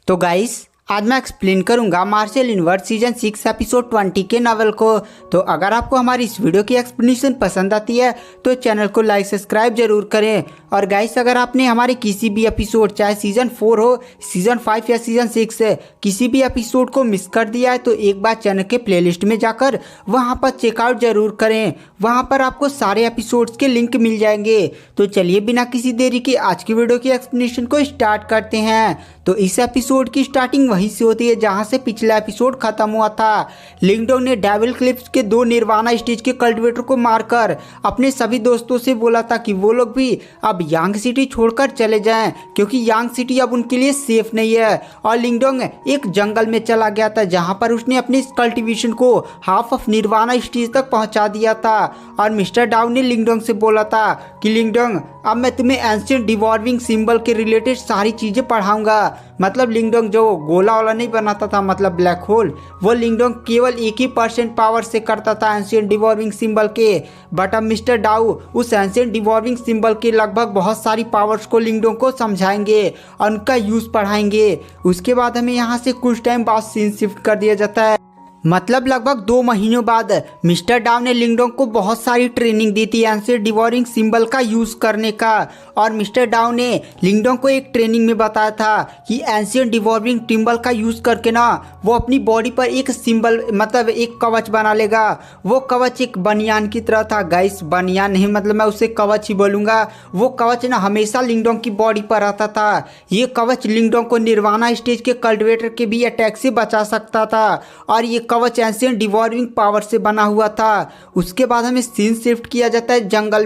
तो गाइस आज मैं एक्सप्लेन करूंगा मार्शल यूनिवर्स सीजन 6 एपिसोड 20 के नॉवल को। तो अगर आपको हमारी इस वीडियो की एक्सप्लेनेशन पसंद आती है तो चैनल को लाइक सब्सक्राइब जरूर करें। और गाइस अगर आपने हमारे किसी भी एपिसोड चाहे सीजन 4 हो, सीजन 5 या सीजन 6 किसी भी एपिसोड को मिस कर दिया है तो एक बार चैनल के प्लेलिस्ट में जाकर वहां पर चेकआउट जरूर करें। वहां पर आपको सारे एपिसोड्स के लिंक मिल जाएंगे। तो चलिए बिना किसी देरी के आज की वीडियो की एक्सप्लेनेशन को स्टार्ट करते हैं। तो इस एपिसोड की स्टार्टिंग वहीं से होती है जहां से पिछला एपिसोड खत्म हुआ था। लिंगडोंग ने डेविल क्लिप्स के 2 निर्वाणा स्टेज के कल्टिवेटर को मारकर अपने सभी दोस्तों से बोला था कि वो लोग भी अब यांग सिटी छोड़कर चले जाएं क्योंकि यांग सिटी अब उनके लिए सेफ नहीं है। और लिंगडोंग एक जंगल में चला गया था जहां पर उसने अपने कल्टिवेशन को हाफ ऑफ निर्वाणा स्टेज तक पहुंचा दिया था। और मिस्टर डाउ ने लिंगडोंग से बोला था कि लिंगडोंग अब मैं तुम्हें एंशिएंट डिवॉल्विंग सिंबल के रिलेटेड सारी चीजें पढ़ाऊंगा। मतलब लिंगडोंग जो गोला वाला नहीं बनाता था, मतलब ब्लैक होल, वो लिंगडोंग केवल 1% पावर से करता था एंशिएंट डिवॉल्विंग सिंबल के। बट अब मिस्टर डाउ उस एंशिएंट डिवॉल्विंग सिंबल के लगभग बहुत सारी पावर्स को लिंगडोंग को समझाएंगे और उनका यूज पढ़ाएंगे। उसके बाद हमें यहाँ से कुछ टाइम बाद सीन शिफ्ट कर दिया जाता है। मतलब लगभग 2 महीनों बाद मिस्टर डाउ ने लिंगडोंग को बहुत सारी ट्रेनिंग दी थी एंशिएंट डिवॉल्विंग सिंबल का यूज करने का। और मिस्टर डाउ ने लिंगडोंग को एक ट्रेनिंग में बताया था कि एंशिएंट डिवॉल्विंग सिंबल का यूज करके ना वो अपनी बॉडी पर एक सिंबल मतलब एक कवच बना लेगा। वो कवच एक बनियान की तरह था। गाइस बनियान नहीं, मतलब मैं उसे कवच ही बोलूंगा। वो कवच ना हमेशा लिंगडोंग की बॉडी पर आता था। ये कवच लिंगडोंग को निर्वाणा स्टेज के कल्टिवेटर के भी अटैक से बचा सकता था। और ये कवच एंशिएंट डिवॉल्विंग पावर से बना हुआ था। उसके बाद हमें सीन शिफ्ट किया जाता है जंगल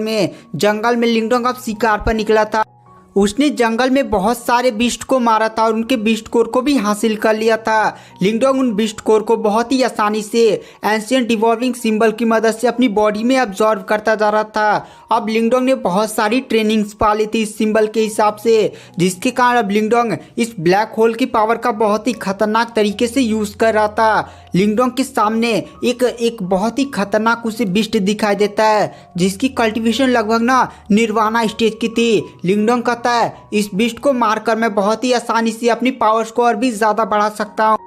में लिंगडोंग अब शिकार पर निकला था। उसने जंगल में बहुत सारे बीस्ट को मारा था और उनके बीस्ट कोर को भी हासिल कर लिया था। लिंगडोंग उन बीस्ट कोर को बहुत ही आसानी से एंशिएंट डिवॉल्विंग सिंबल की मदद से अपनी बॉडी में अब्जॉर्व करता जा रहा था। अब लिंगडोंग ने बहुत सारी ट्रेनिंग्स पा ली थी इस सिंबल के हिसाब से, जिसके कारण अब लिंगडोंग इस ब्लैक होल की पावर का बहुत ही खतरनाक तरीके से यूज कर रहा था। लिंगडोंग के सामने एक बहुत ही खतरनाक उसे बीस्ट दिखाई देता है जिसकी कल्टीवेशन लगभग ना निर्वाणा स्टेज की थी। लिंगडोंग कहता है इस बीस्ट को मारकर मैं बहुत ही आसानी से अपनी पावर्स को और भी ज्यादा बढ़ा सकता हूँ।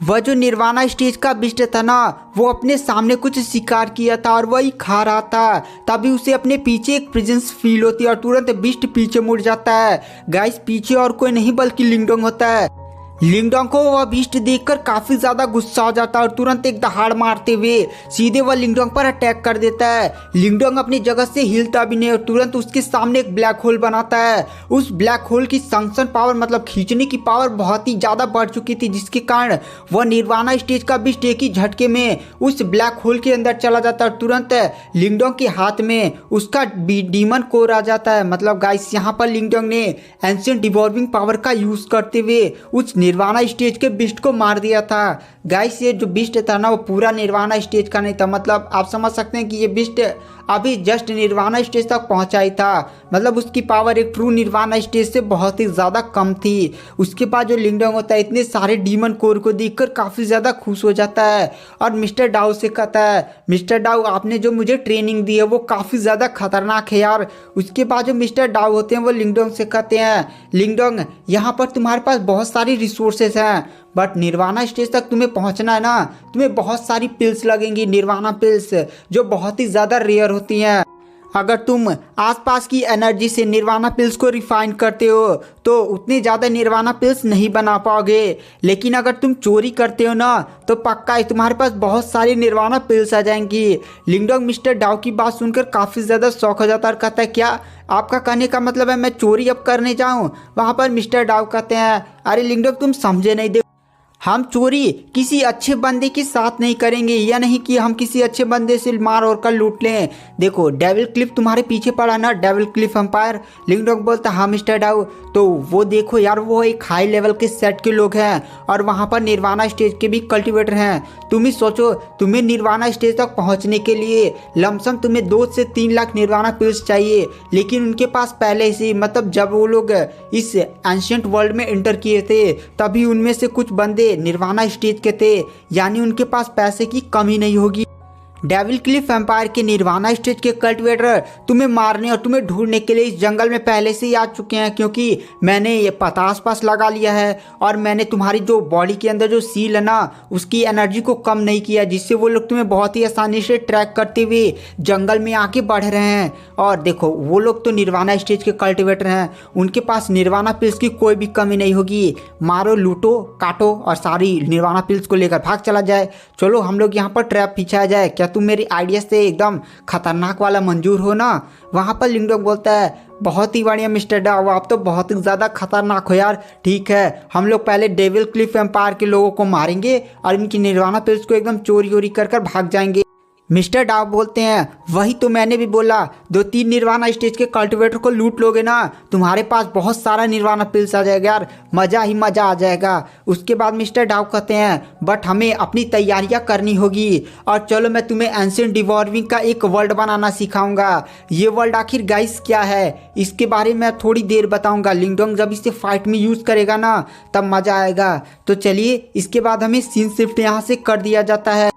वह जो निर्वाणा स्टेज का बीस्ट था ना, वो अपने सामने कुछ शिकार किया था और वही खा रहा था। तभी उसे अपने पीछे एक प्रेजेंस फील होती है और तुरंत बीस्ट पीछे मुड़ जाता है। गाइस पीछे और कोई नहीं बल्कि लिंगडोंग होता है। लिंगडोंग को वह बीस्ट देखकर काफी ज्यादा गुस्सा हो जाता है और तुरंत एक दहाड़ मारते हुए सीधे वह लिंगडोंग पर अटैक कर देता है। लिंगडोंग अपनी जगह से हिलता भी नहीं और तुरंत उसके सामने एक ब्लैक होल बनाता है। उस ब्लैक होल की संक्शन पावर मतलब खींचने की पावर बहुत ही ज्यादा बढ़ चुकी थी, जिसके कारण वह निर्वाणा स्टेज का बीस्ट एक ही झटके में उस ब्लैक होल के अंदर चला जाता है और तुरंत लिंगडोंग के हाथ में उसका डीमन कोर आ जाता है। मतलब गाइस यहाँ पर लिंगडोंग ने एंशिएंट डिवॉल्विंग पावर का यूज करते हुए उस निर्वाणा स्टेज के बीस्ट को मार दिया था। गाइस ये जो बीस्ट था ना वो पूरा निर्वाणा स्टेज का नहीं था। मतलब आप समझ सकते हैं कि ये बीस्ट अभी जस्ट निर्वाणा स्टेज तक पहुंचा ही था। मतलब उसकी पावर एक ट्रू निर्वाणा स्टेज से बहुत ही ज़्यादा कम थी। उसके बाद जो लिंगडोंग होता है इतने सारे डीमन कोर को देखकर काफ़ी ज़्यादा खुश हो जाता है और मिस्टर डाउ से कहता है मिस्टर डाउ आपने जो मुझे ट्रेनिंग दी है वो काफ़ी ज़्यादा खतरनाक है यार। उसके बाद जो मिस्टर डाउ होते हैं वो लिंगडोंग से कहते हैं लिंगडोंग यहाँ पर तुम्हारे पास बहुत सारी रिसोर्सेज हैं बट निर्वाणा स्टेज तक तुम्हें पहुंचना है ना, तुम्हें बहुत सारी पिल्स लगेंगी, निर्वाणा पिल्स जो बहुत ही ज़्यादा रेयर होती हैं। अगर तुम आसपास की एनर्जी से निर्वाणा पिल्स को रिफाइन करते हो तो उतनी ज़्यादा निर्वाणा पिल्स नहीं बना पाओगे, लेकिन अगर तुम चोरी करते हो ना तो पक्का है तुम्हारे पास बहुत सारी निर्वाणा पिल्स आ जाएंगी। लिंगडोंग मिस्टर डाउ की बात सुनकर काफ़ी ज़्यादा शौक हो जाता है और कहता है क्या आपका कहने का मतलब है मैं चोरी अब करने जाऊँ? वहाँ पर मिस्टर डाउ कहते हैं अरे लिंगडोंग तुम समझे नहीं, हम चोरी किसी अच्छे बंदे के साथ नहीं करेंगे, या नहीं कि हम किसी अच्छे बंदे से मार और कर लूट लें। देखो डेविल क्लिफ तुम्हारे पीछे पड़ा ना, डेविल क्लिफ एम्पायर। लिंगडोंग बोलता हाँ मिस्टर डाउ, तो वो देखो यार वो एक हाई लेवल के सेट के लोग हैं और वहाँ पर निर्वाणा स्टेज के भी कल्टिवेटर हैं। तुम ही सोचो तुम्हें निर्वाणा स्टेज तक पहुँचने के लिए लमसम तुम्हें 2 से 3 लाख निर्वाणा पिल्स चाहिए, लेकिन उनके पास पहले से मतलब जब वो लोग इस एंशिएंट वर्ल्ड में एंटर किए थे तभी उनमें से कुछ बंदे निर्वाणा स्टेज के थे, यानी उनके पास पैसे की कमी नहीं होगी। डेविल क्लिफ एम्पायर के निर्वाणा स्टेज के कल्टिवेटर तुम्हें मारने और तुम्हें ढूंढने के लिए इस जंगल में पहले से ही आ चुके हैं, क्योंकि मैंने ये पता आसपास लगा लिया है और मैंने तुम्हारी जो बॉडी के अंदर जो सील है ना उसकी एनर्जी को कम नहीं किया, जिससे वो लोग तुम्हें बहुत ही आसानी से ट्रैक करते हुए जंगल में आके बढ़ रहे हैं। और देखो वो लोग तो निर्वाणा स्टेज के कल्टिवेटर हैं, उनके पास निर्वाणा पिल्स की कोई भी कमी नहीं होगी। मारो, लूटो, काटो और सारी निर्वाणा पिल्स को लेकर भाग चला जाए। चलो हम लोग यहाँ पर ट्रैप खिंचाया जाए। क्या तुम मेरी आइडिया से एकदम खतरनाक वाला मंजूर हो ना? वहाँ पर लिंगडोंग बोलता है, बहुत ही बढ़िया मिस्टर डाव, आप तो बहुत ही ज़्यादा खतरनाक हो यार। ठीक है, हम लोग पहले डेविल क्लिफ एम्पायर के लोगों को मारेंगे और इनकी निर्वाणा पिल्स को एकदम चोरी वोरी कर भाग जाएंगे। मिस्टर डाव बोलते हैं, वही तो मैंने भी बोला, 2-3 निर्वाणा स्टेज के कल्टिवेटर को लूट लोगे ना, तुम्हारे पास बहुत सारा निर्वाणा पिल्स आ जाएगा यार, मज़ा ही मज़ा आ जाएगा। उसके बाद मिस्टर डाव कहते हैं, बट हमें अपनी तैयारियां करनी होगी और चलो मैं तुम्हें एंशिएंट डिवॉर्विंग का एक वर्ल्ड बनाना सिखाऊंगा। ये वर्ल्ड आखिर गाइस क्या है इसके बारे में मैं थोड़ी देर बताऊंगा। लिंगडोंग जब इसे फाइट में यूज़ करेगा ना तब मज़ा आएगा। तो चलिए इसके बाद हमें सीन शिफ्ट यहाँ से कर दिया जाता है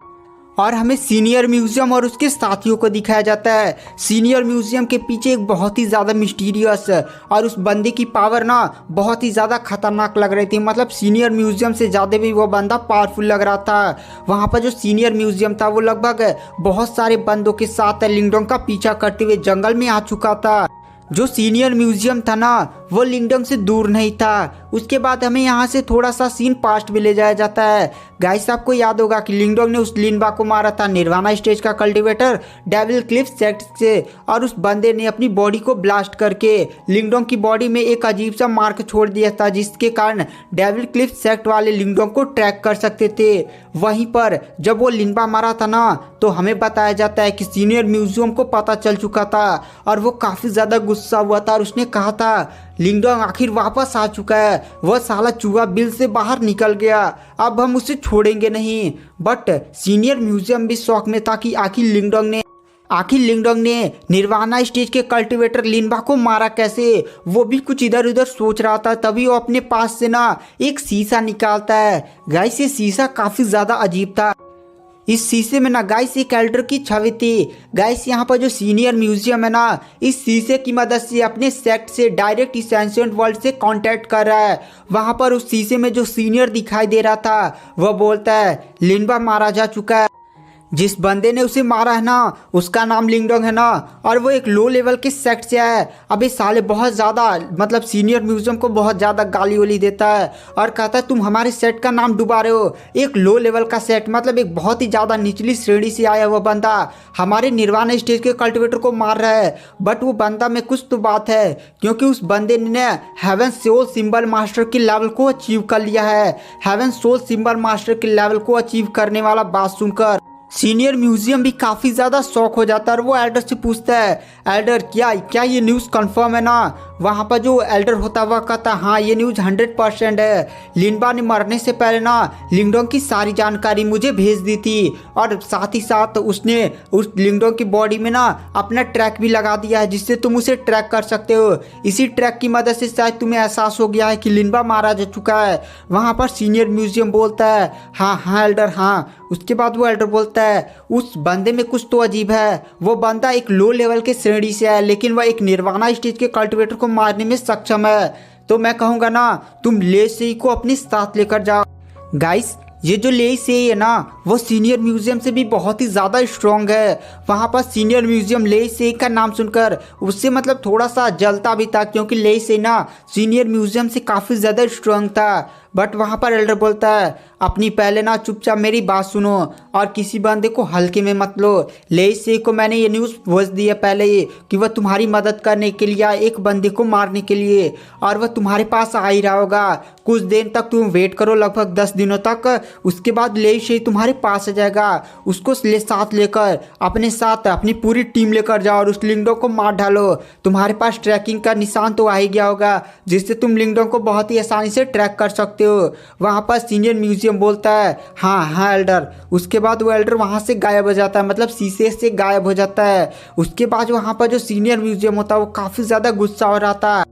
और हमें सीनियर म्यूजियम और उसके साथियों को दिखाया जाता है। सीनियर म्यूजियम के पीछे एक बहुत ही ज़्यादा मिस्टीरियस और उस बंदे की पावर ना बहुत ही ज़्यादा खतरनाक लग रही थी। मतलब सीनियर म्यूजियम से ज़्यादा भी वो बंदा पावरफुल लग रहा था। वहाँ पर जो सीनियर म्यूजियम था वो लगभग बहुत सारे बंदों के साथ लिंगडोंग का पीछा करते हुए जंगल में आ चुका था। जो सीनियर म्यूजियम था ना वो लिंगडोंग से दूर नहीं था। उसके बाद हमें यहाँ से थोड़ा सा सीन पास्ट भी ले जाया जाता है। गाइस आपको याद होगा कि लिंगडोंग ने उस लिनबा को मारा था निर्वाणा स्टेज का कल्टिवेटर डेविल क्लिफ सेक्ट से, और उस बंदे ने अपनी बॉडी को ब्लास्ट करके लिंगडोंग की बॉडी में एक अजीब सा मार्क छोड़ दिया था, जिसके कारण डेविल क्लिफ सेक्ट वाले लिंगडोंग को ट्रैक कर सकते थे। वहीं पर जब वो लिनबा मारा था ना तो हमें बताया जाता है कि सीनियर म्यूजियम को पता चल चुका था और वो काफ़ी ज़्यादा गुस्सा हुआ था और उसने कहा था लिंगडोंग आखिर वापस आ चुका है, वह साला चूहा बिल से बाहर निकल गया, अब हम उसे छोड़ेंगे नहीं। बट सीनियर म्यूजियम भी शौक में था कि आखिर लिंगडोंग ने निर्वाणा स्टेज के कल्टिवेटर लिनबा को मारा कैसे। वो भी कुछ इधर उधर सोच रहा था, तभी वो अपने पास से ना एक शीशा निकालता है। गाइस ये शीशा काफ़ी ज़्यादा अजीब था। इस शीशे में ना गाइस एक एल्डर की छवि थी। गाइस यहाँ पर जो सीनियर म्यूजियम है ना इस शीशे की मदद से अपने सेक्ट से डायरेक्ट इस एंशिएंट वर्ल्ड से कांटेक्ट कर रहा है। वहाँ पर उस शीशे में जो सीनियर दिखाई दे रहा था वह बोलता है लिनबा मारा जा चुका है, जिस बंदे ने उसे मारा है ना उसका नाम लिंगडोंग है ना, और वो एक लो लेवल के सेक्ट से है। अबे साले बहुत ज़्यादा मतलब सीनियर म्यूजियम को बहुत ज़्यादा गाली वाली देता है और कहता है तुम हमारे सेट का नाम डुबा रहे हो। एक लो लेवल का सेट मतलब एक बहुत ही ज़्यादा निचली श्रेणी से आया हुआ बंदा हमारे निर्वाणा स्टेज के कल्टिवेटर को मार रहा है। बट वो बंदा में कुछ तो बात है, क्योंकि उस बंदे ने हेवन सोल सिंबल मास्टर के लेवल को अचीव कर लिया है। हेवन सोल सिंबल मास्टर के लेवल को अचीव करने वाला बात सुनकर सीनियर म्यूजियम भी काफ़ी ज़्यादा शौक हो जाता है और वो एल्डर से पूछता है, एल्डर क्या ये न्यूज़ कंफर्म है ना? वहाँ पर जो एल्डर होता हुआ कहता हाँ ये न्यूज़ 100% है। लिनबा ने मरने से पहले ना लिंगडोंग की सारी जानकारी मुझे भेज दी थी और साथ ही साथ उसने उस लिंगडोंग की बॉडी में ना अपना ट्रैक भी लगा दिया है, जिससे तुम उसे ट्रैक कर सकते हो। इसी ट्रैक की मदद से शायद तुम्हें एहसास हो गया है कि लिनबा मारा जा चुका है। वहाँ पर सीनियर म्यूजियम बोलता है हाँ एल्डर हाँ। उसके बाद वो एल्डर बोलता है उस बंदे में कुछ तो अजीब है। वो बंदा एक लो लेवल के श्रेणी से है, लेकिन वह एक निर्वाणा स्टेज के कल्टिवेटर को मारने में सक्षम है। तो मैं कहूँगा ना तुम ले से को अपने साथ लेकर जाओ। गाइस ये जो ले से है ना वो सीनियर म्यूजियम से भी बहुत ही ज़्यादा स्ट्रॉन्ग है। वहाँ पर सीनियर म्यूजियम ले से का नाम सुनकर उससे मतलब थोड़ा सा जलता भी था, क्योंकि ले से ना सीनियर म्यूजियम से काफ़ी ज़्यादा स्ट्रॉन्ग था। बट वहाँ पर एल्डर बोलता है अपनी पहले ना चुपचाप मेरी बात सुनो और किसी बंदे को हल्के में मत लो। ले से को मैंने ये न्यूज़ भेज दी है पहले ही कि वह तुम्हारी मदद करने के लिए एक बंदे को मारने के लिए, और वह तुम्हारे पास आ ही रहा होगा। कुछ दिन तक तुम वेट करो, लगभग 10 दिनों तक, उसके बाद ले से तुम्हारे पास आ जाएगा। उसको साथ लेकर अपने साथ अपनी पूरी टीम लेकर जाओ और उस लिंगडोंग को मार डालो। तुम्हारे पास ट्रैकिंग का निशान तो आ ही गया होगा, जिससे तुम लिंगडोंग को बहुत ही आसानी से ट्रैक कर सकते हो। वहाँ पर सीनियर म्यूजियम बोलता है हाँ एल्डर। उसके बाद वो एल्डर वहाँ से गायब हो जाता है, मतलब शीशे से गायब हो जाता है। उसके बाद वहाँ पर जो सीनियर म्यूजियम होता है वो काफ़ी ज़्यादा गुस्सा हो रहा था,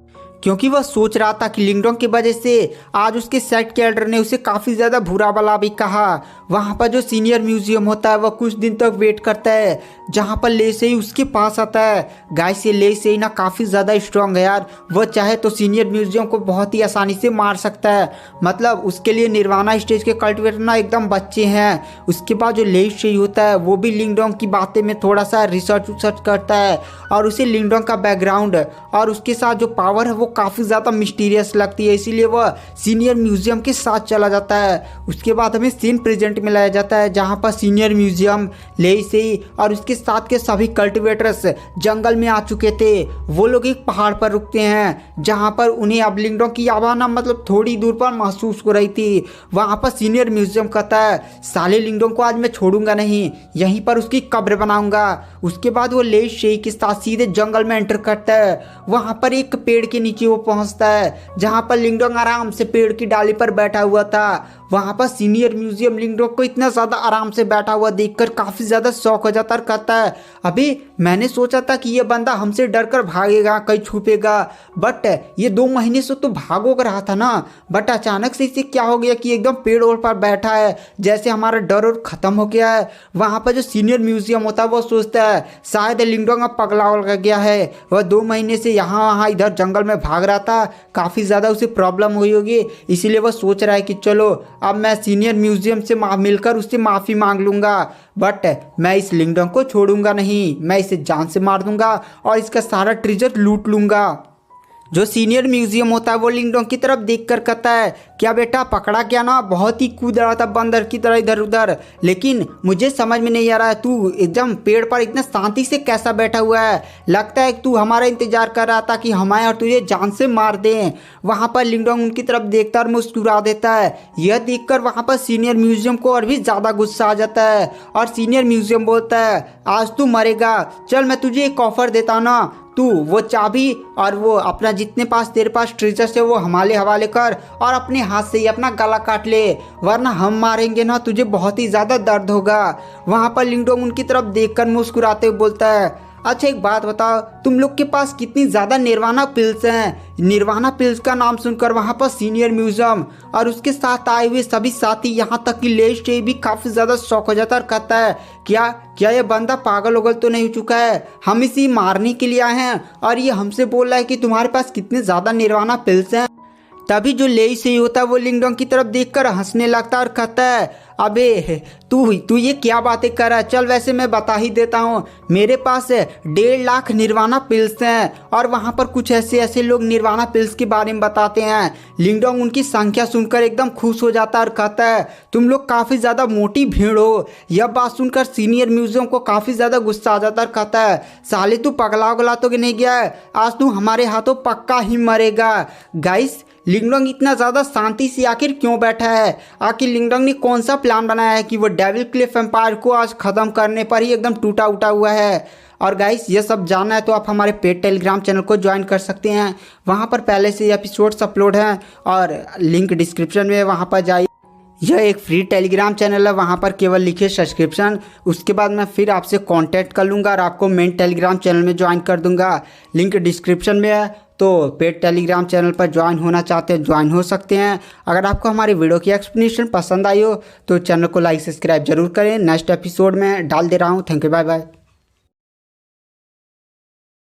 क्योंकि वह सोच रहा था कि लिंगडोंग की वजह से आज उसके सेट के एल्डर ने उसे काफ़ी ज़्यादा बुरा भला भी कहा। वहाँ पर जो सीनियर म्यूजियम होता है वह कुछ दिन तक वेट करता है जहाँ पर ले से ही उसके पास आता है। गाइस ये ले से ही ना काफ़ी ज़्यादा स्ट्रांग है यार, वह चाहे तो सीनियर म्यूजियम को बहुत ही आसानी से मार सकता है। मतलब उसके लिए निर्वाणा स्टेज के कल्टिवेटर ना एकदम बच्चे हैं। उसके बाद जो ले से ही होता है वो भी लिंगडोंग की बातें में थोड़ा सा रिसर्च करता है और उसे लिंगडोंग का बैकग्राउंड और उसके साथ जो पावर है वो काफ़ी ज़्यादा मिस्टीरियस लगती है, इसीलिए वह सीनियर म्यूजियम के साथ चला जाता है। उसके बाद हमें सीन प्रेजेंट में लाया जाता है जहाँ पर सीनियर म्यूजियम ले से और उसके साथ के सभी कल्टिवेटर्स जंगल में आ चुके थे। वो लोग एक पहाड़ पर रुकते हैं जहाँ पर उन्हें अब लिंगडोंग की आवाज़ ना मतलब थोड़ी दूर पर महसूस हो रही थी। वहाँ पर सीनियर म्यूजियम कहता है साले लिंगडोंग को आज मैं छोड़ूंगा नहीं, यहीं पर उसकी कब्र बनाऊंगा। उसके बाद वो ले शेख के साथ सीधे जंगल में एंटर करता है। वहाँ पर एक पेड़ के नीचे वो पहुँचता है जहाँ पर लिंगडोंग आराम से पेड़ की डाली पर बैठा हुआ था। वहाँ पर सीनियर म्यूजियम लिंगडोंग को इतना ज़्यादा आराम से बैठा हुआ देखकर काफ़ी ज़्यादा शौक हो जाता और कहता है अभी मैंने सोचा था कि ये बंदा हमसे डर कर भागेगा, कहीं छुपेगा, बट ये 2 महीने से तो भागो कर रहा था ना, बट अचानक से इसे क्या हो गया कि एकदम पेड़ ओढ़ पर बैठा है, जैसे हमारा डर और ख़त्म हो गया है। वहाँ पर जो सीनियर म्यूजियम होता है वो सोचता है शायद लिंगडोंग अब पगला उगला गया है, वह 2 महीने से यहाँ वहाँ इधर जंगल में भाग रहा था, काफ़ी ज़्यादा उसे प्रॉब्लम हुई होगी, इसीलिए वह सोच रहा है कि चलो अब मैं सीनियर म्यूजियम से मिलकर उससे माफ़ी मांग लूँगा, बट मैं इस लिंगडोंग को छोड़ूंगा नहीं, मैं इसे जान से मार दूंगा और इसका सारा ट्रेजर लूट लूँगा। जो सीनियर म्यूजियम होता है वो लिंगडोंग की तरफ देखकर कहता है क्या बेटा पकड़ा क्या ना, बहुत ही कूद रहा था बंदर की तरह इधर उधर, लेकिन मुझे समझ में नहीं आ रहा है तू एकदम पेड़ पर इतना शांति से कैसा बैठा हुआ है, लगता है तू हमारा इंतजार कर रहा था कि हम आए और तुझे जान से मार दें। वहाँ पर लिंगडोंग उनकी तरफ देखता और मुस्कुरा देता है। यह देखकर वहाँ पर सीनियर म्यूजियम को और भी ज़्यादा गुस्सा आ जाता है और सीनियर म्यूजियम बोलता है आज तू मरेगा, चल मैं तुझे एक ऑफर देता ना, तू वो चाबी और वो अपना जितने पास तेरे पास ट्रेजर्स है वो हमारे हवाले कर और अपने हाथ से ही अपना गला काट ले, वरना हम मारेंगे ना तुझे बहुत ही ज़्यादा दर्द होगा। वहाँ पर लिंगडोंग उनकी तरफ देखकर मुस्कुराते हुए बोलता है अच्छा एक बात बताओ, तुम लोग के पास कितनी ज़्यादा निर्वाणा पिल्स हैं। निर्वाणा पिल्स का नाम सुनकर वहाँ पर सीनियर म्यूजियम और उसके साथ आए हुए सभी साथी यहाँ तक कि लेस्ट भी काफ़ी ज़्यादा शौक हो जाता है और कहता है क्या क्या ये बंदा पागल उगल तो नहीं हो चुका है, हम इसी मारने के लिए आए हैं और ये हमसे बोल रहा है कि तुम्हारे पास कितने ज़्यादा निर्वाणा पिल्स हैं। तभी जो ले से ही होता है वो लिंगडोंग की तरफ देखकर हंसने लगता है और कहता है अबे तू ये क्या बातें कर रहा है, चल वैसे मैं बता ही देता हूँ, मेरे पास 1.5 लाख निर्वाणा पिल्स हैं और वहाँ पर कुछ ऐसे लोग निर्वाणा पिल्स के बारे में बताते हैं। लिंगडोंग उनकी संख्या सुनकर एकदम खुश हो जाता है और कहता है तुम लोग काफ़ी ज़्यादा मोटी भीड़ हो। यह बात सुनकर सीनियर म्यूजियम को काफ़ी ज़्यादा गुस्सा आ जाता है और कहता है साले तू पगला उगला तो नहीं गया है, आज तू हमारे हाथों पक्का ही मरेगा। गाइस लिंगडोंग इतना ज़्यादा शांति से आखिर क्यों बैठा है, आखिर लिंगडोंग ने कौन सा प्लान बनाया है कि वो डेविल क्लिफ एम्पायर को आज ख़त्म करने पर ही एकदम टूटा उटा हुआ है। और गाइस ये सब जानना है तो आप हमारे पेड टेलीग्राम चैनल को ज्वाइन कर सकते हैं, वहाँ पर पहले से एपिसोड्स अपलोड हैं और लिंक डिस्क्रिप्शन में, वहाँ पर जाइए। यह एक फ्री टेलीग्राम चैनल है, वहाँ पर केवल लिखिए सब्सक्रिप्शन, उसके बाद मैं फिर आपसे कांटेक्ट कर लूँगा और आपको मेन टेलीग्राम चैनल में ज्वाइन कर दूँगा। लिंक डिस्क्रिप्शन में है, तो पेड टेलीग्राम चैनल पर ज्वाइन होना चाहते हैं ज्वाइन हो सकते हैं। अगर आपको हमारी वीडियो की एक्सप्लेनेशन पसंद आई हो तो चैनल को लाइक सब्सक्राइब जरूर करें। नेक्स्ट एपिसोड में डाल दे रहा हूँ। Thank you, bye bye.